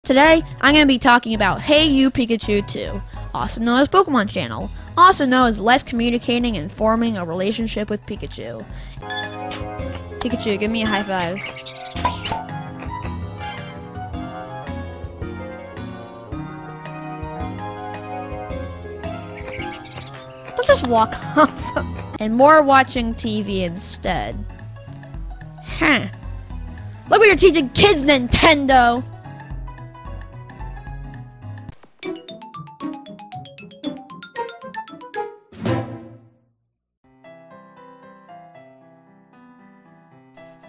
Today, I'm going to be talking about Hey You Pikachu 2, also known as Pokemon Channel, also known as less communicating and forming a relationship with Pikachu. Pikachu, give me a high five. Don't just walk off. And more watching TV instead. Huh. Look what you're teaching kids, Nintendo!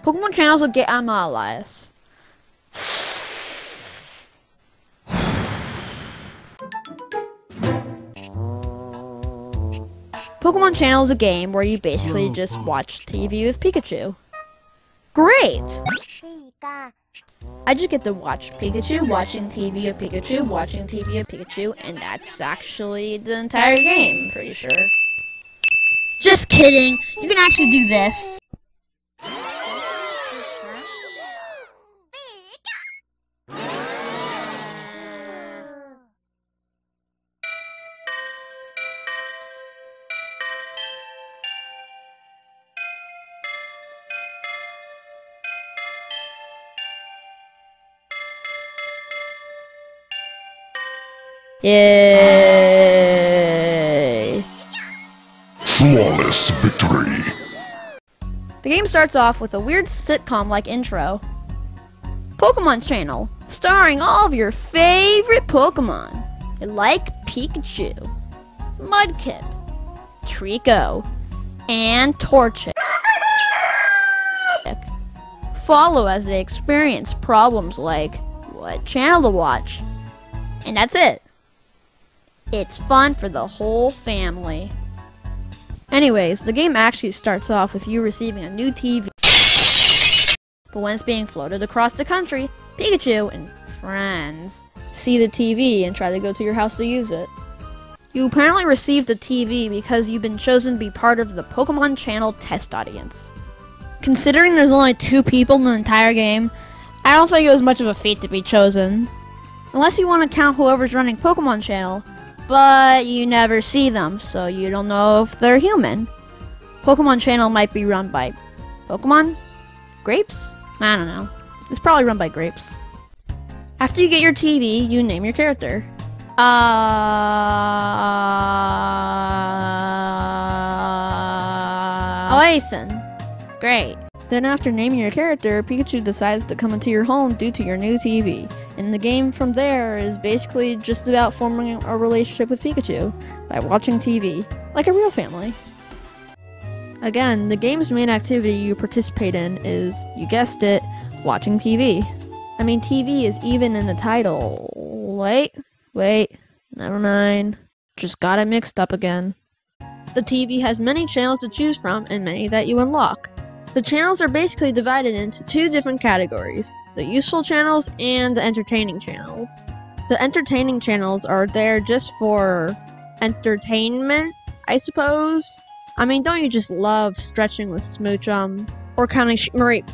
Pokemon channels will get on my Elias. Pokemon Channel is a game where you basically just watch TV with Pikachu. Great! I just get to watch Pikachu, watching TV of Pikachu, watching TV of Pikachu, and that's actually the entire game, pretty sure. Just kidding! You can actually do this. Yay! Flawless victory. The game starts off with a weird sitcom-like intro. Pokemon Channel, starring all of your favorite Pokemon, like Pikachu, Mudkip, Trico, and Torchic. Follow as they experience problems like what channel to watch. And that's it. It's fun for the whole family. Anyways, the game actually starts off with you receiving a new TV. But when it's being floated across the country, Pikachu and friends see the TV and try to go to your house to use it. You apparently received a TV because you've been chosen to be part of the Pokemon Channel test audience. Considering there's only 2 people in the entire game, I don't think it was much of a feat to be chosen. Unless you want to count whoever's running Pokemon Channel, but you never see them, so you don't know if they're human. Pokemon Channel might be run by Pokemon? Grapes? I don't know. It's probably run by grapes. After you get your TV, you name your character. Ethan. Great. Then after naming your character, Pikachu decides to come into your home due to your new TV. And the game from there is basically just about forming a relationship with Pikachu by watching TV, like a real family. Again, the game's main activity you participate in is, you guessed it, watching TV. I mean, TV is even in the title. Wait, never mind. Just got it mixed up again. The TV has many channels to choose from and many that you unlock. The channels are basically divided into 2 different categories, the useful channels and the entertaining channels. The entertaining channels are there just for entertainment, I suppose? I mean, don't you just love stretching with Smoochum? Or counting Mareep.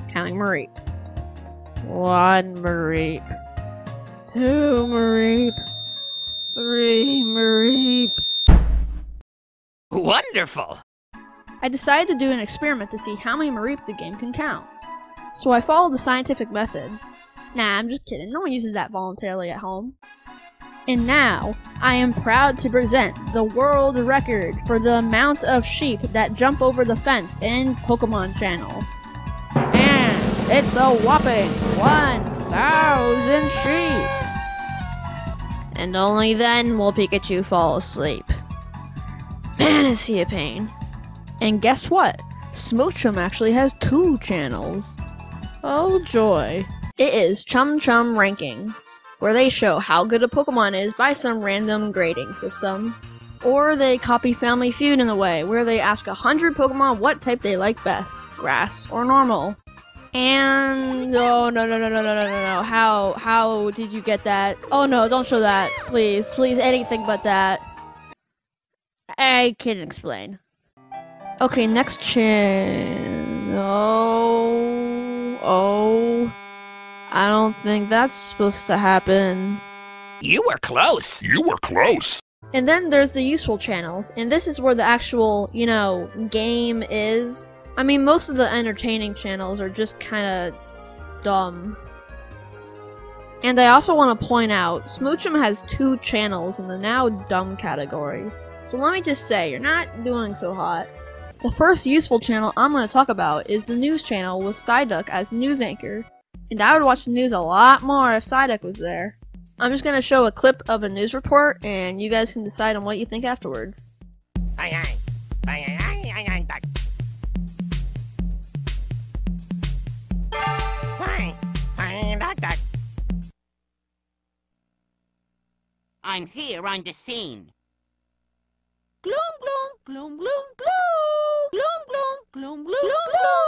Counting Mareep. 1 Mareep. 2 Mareep. 3 Mareep. Wonderful! I decided to do an experiment to see how many Mareep the game can count. So I followed the scientific method. Nah, I'm just kidding. No one uses that voluntarily at home. And now, I am proud to present the world record for the amount of sheep that jump over the fence in Pokemon Channel. And it's a whopping 1,000 sheep! And only then will Pikachu fall asleep. Man, is he a pain. And guess what? Smoochum actually has 2 channels. Oh joy. It is Chum Chum Ranking, where they show how good a Pokemon is by some random grading system. Or they copy Family Feud in a way, where they ask 100 Pokemon what type they like best, grass or normal. And oh no. How did you get that? Oh no, don't show that. Please, anything but that. I can explain. Okay, next channel. I don't think that's supposed to happen. You were close. You were close. And then there's the useful channels, and this is where the actual, game is. I mean, most of the entertaining channels are just kinda dumb. And I also want to point out, Smoochum has 2 channels in the now dumb category. So let me just say, you're not doing so hot. The first useful channel I'm going to talk about is the news channel with Psyduck as news anchor. And I would watch the news a lot more if Psyduck was there. I'm just going to show a clip of a news report, and you guys can decide on what you think afterwards. I'm here on the scene. Gloom, gloom, gloom, gloom, gloom, gloom, gloom, gloom, gloom,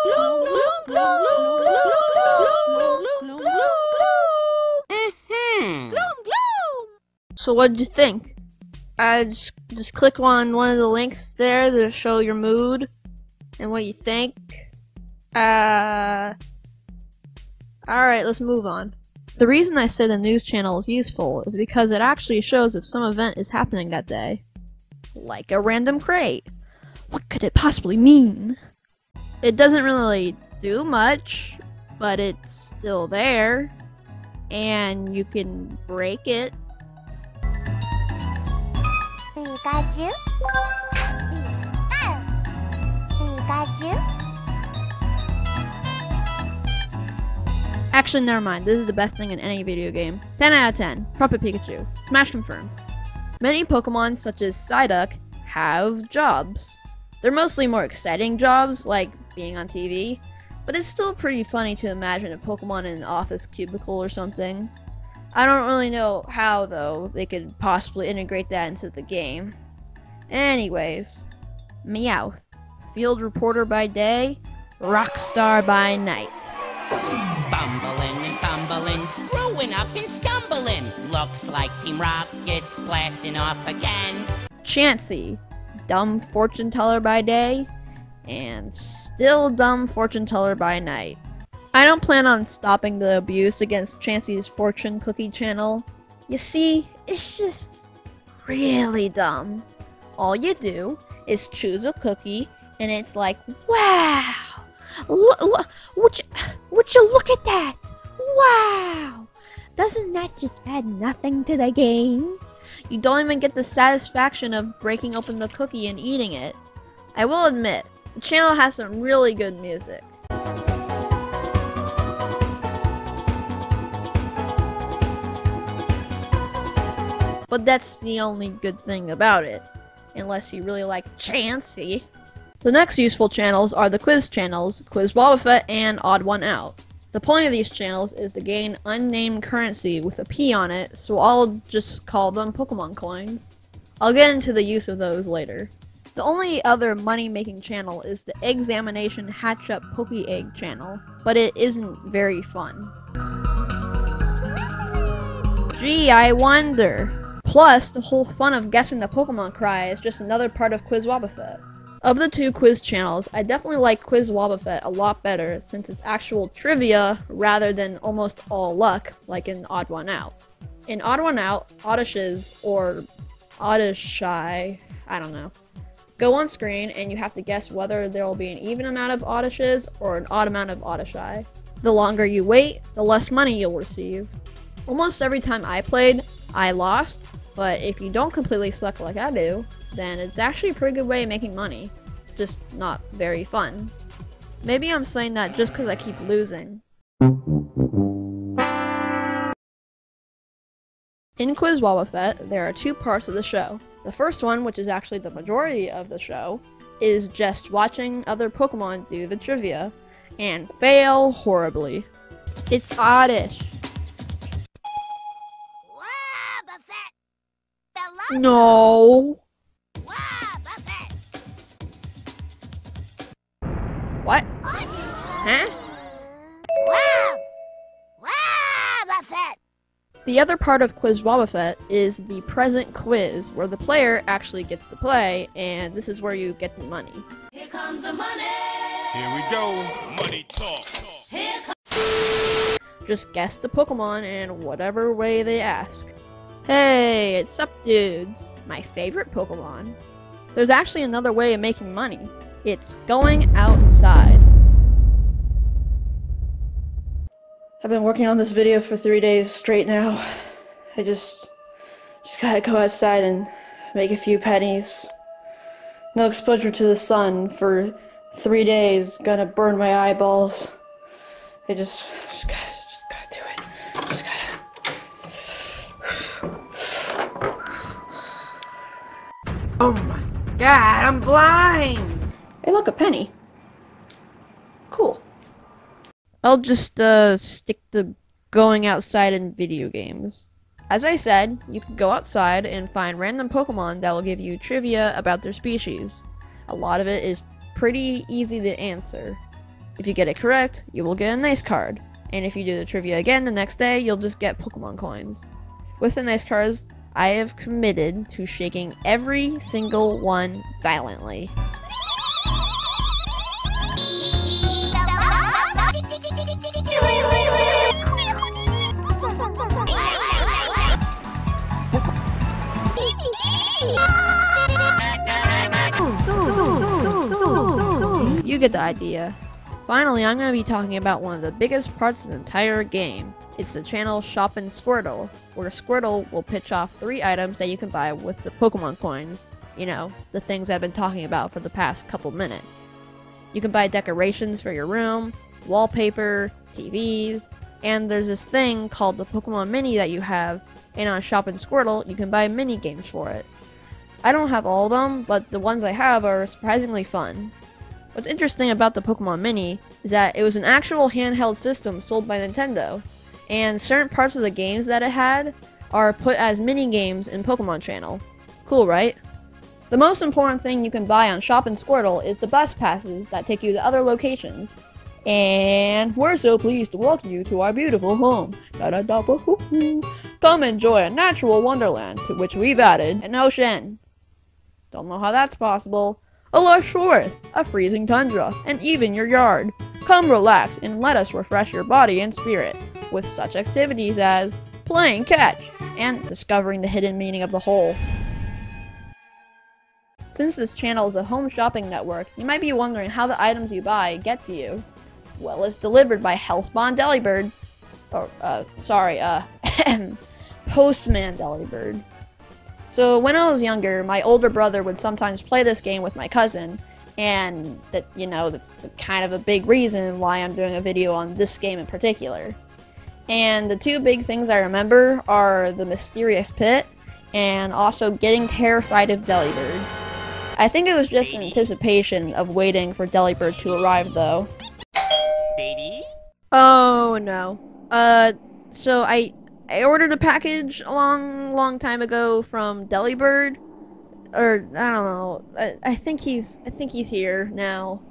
gloom, gloom, gloom, gloom, gloom, gloom. So what did you think? Just click on one of the links there to show your mood and what you think. Alright, let's move on. The reason I say the news channel is useful is because it actually shows if some event is happening that day. Like a random crate. What could it possibly mean? It doesn't really do much, but it's still there. And you can break it. Pikachu? Pikachu? Actually, never mind. This is the best thing in any video game. 10 out of 10. Proper Pikachu. Smash confirmed. Many Pokemon, such as Psyduck, have jobs. They're mostly more exciting jobs, like being on TV, but it's still pretty funny to imagine a Pokemon in an office cubicle or something. I don't really know how, though, they could possibly integrate that into the game. Anyways, Meowth. Field reporter by day, rock star by night. Bumbling and fumbling, screwing up and stumbling. Looks like Team Rocket's blasting off again. Chansey. Dumb fortune teller by day, and still dumb fortune teller by night. I don't plan on stopping the abuse against Chansey's fortune cookie channel. You see, it's just really dumb. All you do is choose a cookie, and it's like, wow! Would you look at that? Wow! Doesn't that just add nothing to the game? You don't even get the satisfaction of breaking open the cookie and eating it. I will admit, the channel has some really good music. But that's the only good thing about it, unless you really like Chansey. The next useful channels are the quiz channels, Quiz Wobbuffet and Odd One Out. The point of these channels is to gain unnamed currency with a P on it, so I'll just call them Pokemon coins. I'll get into the use of those later. The only other money-making channel is the Examination Hatch Up Poke Egg channel, but it isn't very fun. Gee, I wonder. Plus, the whole fun of guessing the Pokemon cry is just another part of Quiz Wobbuffet. Of the 2 quiz channels, I definitely like Quiz Wobbuffet a lot better since it's actual trivia rather than almost all luck like in Odd One Out. In Odd One Out, Oddishes or Oddishai, I don't know, go on screen and you have to guess whether there will be an even amount of Oddishes or an odd amount of Oddishai. The longer you wait, the less money you'll receive. Almost every time I played, I lost, but if you don't completely suck like I do, then it's actually a pretty good way of making money. Just not very fun. Maybe I'm saying that just because I keep losing. In Quiz Wobbuffet, there are 2 parts of the show. The first one, which is actually the majority of the show, is just watching other Pokemon do the trivia, and fail horribly. It's oddish. No. What? Huh? The other part of Quiz Wobbuffet is the present quiz, where the player actually gets to play, and this is where you get the money. Here comes the money. Here we go. Money talk. Just guess the Pokemon in whatever way they ask. Hey, it's Sup Dudes, my favorite Pokemon. There's actually another way of making money. It's going outside. I've been working on this video for 3 days straight now. I just gotta go outside and make a few pennies. No exposure to the sun for 3 days, gonna burn my eyeballs. I just gotta do it. Just gotta. Oh my god, I'm blind! Hey look, a penny. Cool. I'll just stick to going outside in video games. As I said, you can go outside and find random Pokemon that will give you trivia about their species. A lot of it is pretty easy to answer. If you get it correct, you will get a nice card. And if you do the trivia again the next day, you'll just get Pokemon coins. With the nice cards, I have committed to shaking every single one violently. You get the idea. Finally, I'm going to be talking about one of the biggest parts of the entire game. It's the channel Shoppin' Squirtle, where Squirtle will pitch off 3 items that you can buy with the Pokemon coins. You know, the things I've been talking about for the past couple minutes. You can buy decorations for your room, wallpaper, TVs, and there's this thing called the Pokemon Mini that you have, and on Shoppin' Squirtle, you can buy mini games for it. I don't have all of them, but the ones I have are surprisingly fun. What's interesting about the Pokemon Mini is that it was an actual handheld system sold by Nintendo, and certain parts of the games that it had are put as mini games in Pokemon Channel. Cool, right? The most important thing you can buy on Shoppin' Squirtle is the bus passes that take you to other locations. And we're so pleased to welcome you to our beautiful home. Come enjoy a natural wonderland to which we've added an ocean. Don't know how that's possible. A lush forest, a freezing tundra, and even your yard. Come relax and let us refresh your body and spirit with such activities as playing catch and discovering the hidden meaning of the whole. Since this channel is a home shopping network, you might be wondering how the items you buy get to you. Well, it's delivered by Hellspawn Delibird. Postman Delibird. So when I was younger, my older brother would sometimes play this game with my cousin, and that's kind of a big reason why I'm doing a video on this game in particular. And the 2 big things I remember are the mysterious pit, and also getting terrified of Delibird. I think it was just an anticipation of waiting for Delibird to arrive though. Baby? Oh no. So I ordered a package a long time ago from Delibird, or I don't know. I think he's here now.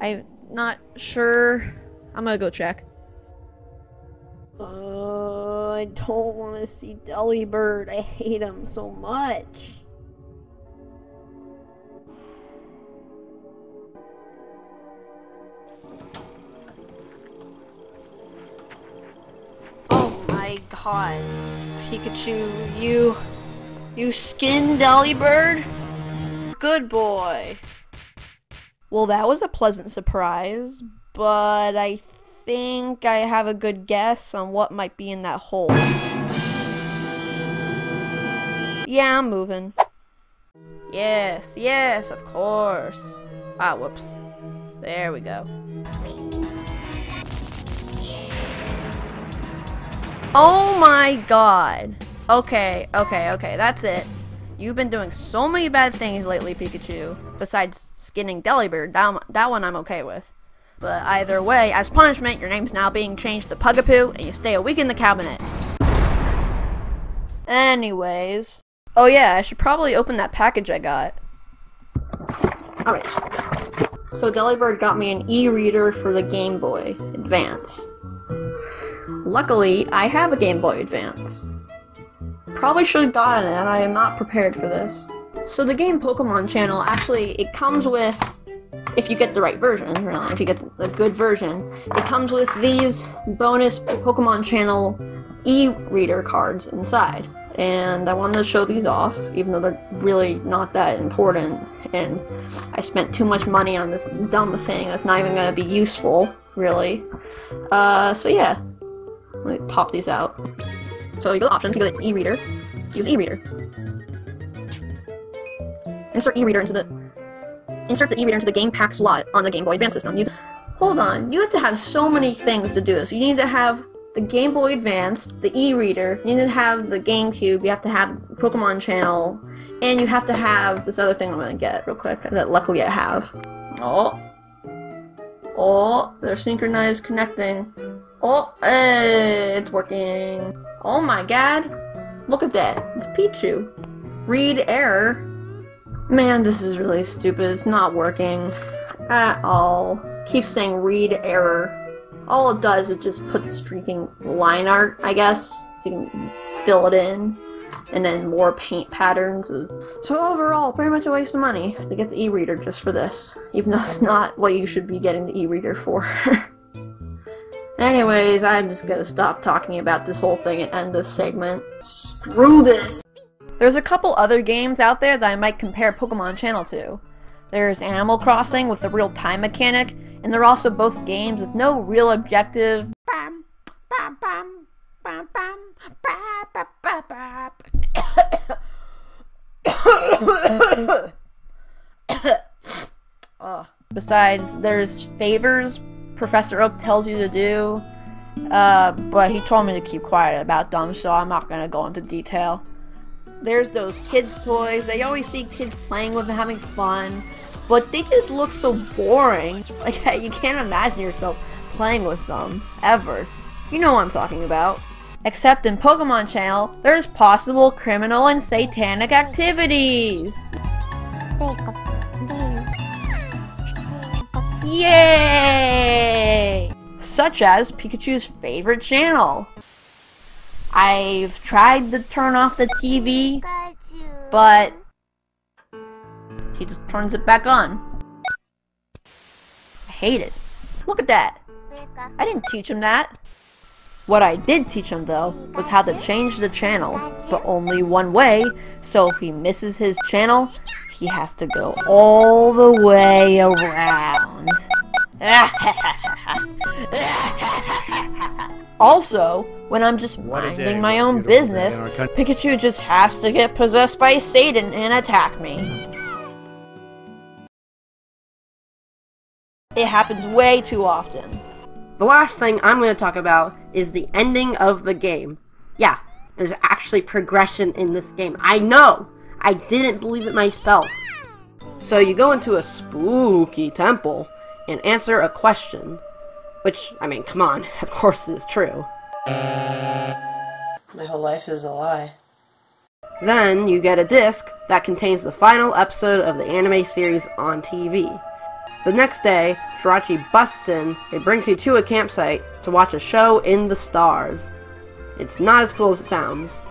I'm not sure. I'm gonna go check. I don't want to see Delibird. I hate him so much. My god, Pikachu, you skinned Delibird? Good boy. Well, that was a pleasant surprise, but I think I have a good guess on what might be in that hole. Yeah, I'm moving. Yes, of course. Ah, whoops. There we go. Oh my god. Okay, that's it. You've been doing so many bad things lately, Pikachu. Besides skinning Delibird, that one I'm okay with. But either way, as punishment, your name's now being changed to Pugapoo, and you stay a week in the cabinet. Anyways. Oh yeah, I should probably open that package I got. Alright. So Delibird got me an e-reader for the Game Boy Advance. Luckily, I have a Game Boy Advance. Probably should have gotten it, I am not prepared for this. So the game Pokemon Channel, actually, it comes with if you get the right version, really, if you get the good version, it comes with these bonus Pokemon Channel e-reader cards inside. And I wanted to show these off, even though they're really not that important, and I spent too much money on this dumb thing that's not even going to be useful, really. So yeah, let me pop these out. So you go to options, you go to e-reader, use e-reader. Insert the e-reader into the game pack slot on the Game Boy Advance system. Hold on, you have to have so many things to do this. You need to have the Game Boy Advance, the e-reader, you need to have the Gamecube, you have to have Pokemon Channel, and you have to have this other thing I'm gonna get real quick that luckily I have. Oh, they're synchronized connecting. Oh, hey, it's working. Oh my god, look at that, it's Pichu. Read error. Man, this is really stupid. It's not working at all. Keeps saying read error. All it does is just puts freaking line art, I guess, so you can fill it in, and then more paint patterns. So overall, pretty much a waste of money to get the e-reader just for this, even though it's not what you should be getting the e-reader for. Anyways, I'm just gonna stop talking about this whole thing and end this segment. Screw this! There's a couple other games out there that I might compare Pokemon Channel to. There's Animal Crossing with the real time mechanic, and they're also both games with no real objective. Bam, bam, bam, bam, bam, bam, bam, bam. Besides, there's favors Professor Oak tells you to do, but he told me to keep quiet about them, so I'm not gonna go into detail. There's those kids' toys. I always see kids playing with them, having fun, but they just look so boring. Like, you can't imagine yourself playing with them, ever. You know what I'm talking about. Except in Pokemon Channel, there's possible criminal and satanic activities! Yay! Such as Pikachu's favorite channel. I've tried to turn off the TV, but he just turns it back on. I hate it. Look at that. I didn't teach him that. What I did teach him, though, was how to change the channel, but only one way, so if he misses his channel, he has to go all the way around. Also, when I'm just minding my own business, Pikachu just has to get possessed by Satan and attack me. It happens way too often. The last thing I'm going to talk about is the ending of the game. Yeah, there's actually progression in this game. I know! I didn't believe it myself. So you go into a spooky temple and answer a question. Which, I mean, come on, of course it is true. My whole life is a lie. Then you get a disc that contains the final episode of the anime series on TV. The next day, Jirachi busts in and brings you to a campsite to watch a show in the stars. It's not as cool as it sounds.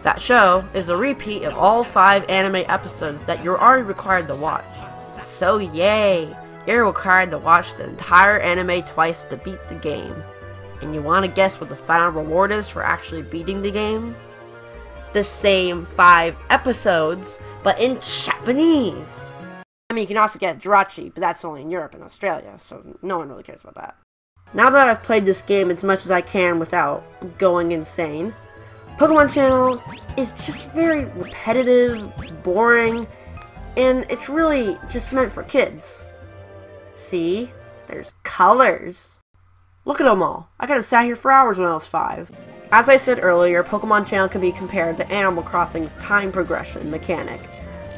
That show is a repeat of all 5 anime episodes that you're already required to watch. So yay! You're required to watch the entire anime twice to beat the game. And you want to guess what the final reward is for actually beating the game? The same 5 episodes, but in Japanese! I mean, you can also get Jirachi, but that's only in Europe and Australia, so no one really cares about that. Now that I've played this game as much as I can without going insane, Pokemon Channel is just very repetitive, boring, and it's really just meant for kids. See? There's colors. Look at them all. I could have sat here for hours when I was 5. As I said earlier, Pokemon Channel can be compared to Animal Crossing's time progression mechanic.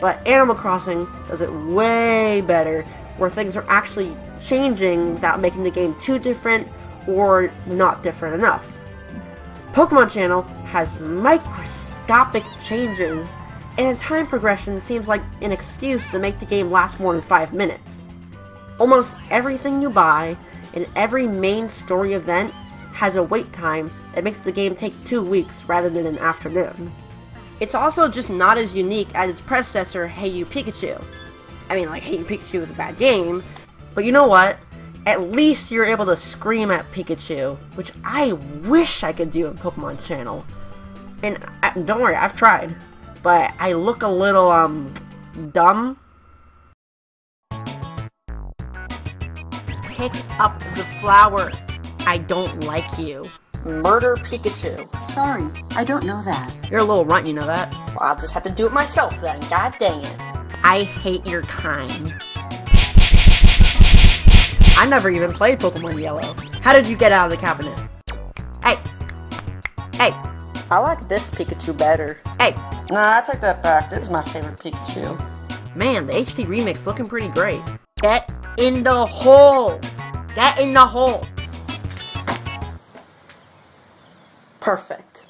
But Animal Crossing does it way better, where things are actually changing without making the game too different or not different enough. Pokemon Channel has microscopic changes, and time progression seems like an excuse to make the game last more than 5 minutes. Almost everything you buy and every main story event has a wait time that makes the game take 2 weeks rather than an afternoon. It's also just not as unique as its predecessor, Hey You Pikachu. I mean, like, hating Pikachu is a bad game, but you know what? At least you're able to scream at Pikachu, which I wish I could do in Pokemon Channel. And don't worry, I've tried, but I look a little, dumb. Pick up the flower. I don't like you. Murder Pikachu. Sorry, I don't know that. You're a little runt, you know that? Well, I'll just have to do it myself then, god dang it. I hate your kind. I never even played Pokemon Yellow. How did you get out of the cabinet? Hey! Hey! I like this Pikachu better. Hey! Nah, I take that back. This is my favorite Pikachu. Man, the HD remix looking pretty great. Get in the hole! Get in the hole! Perfect.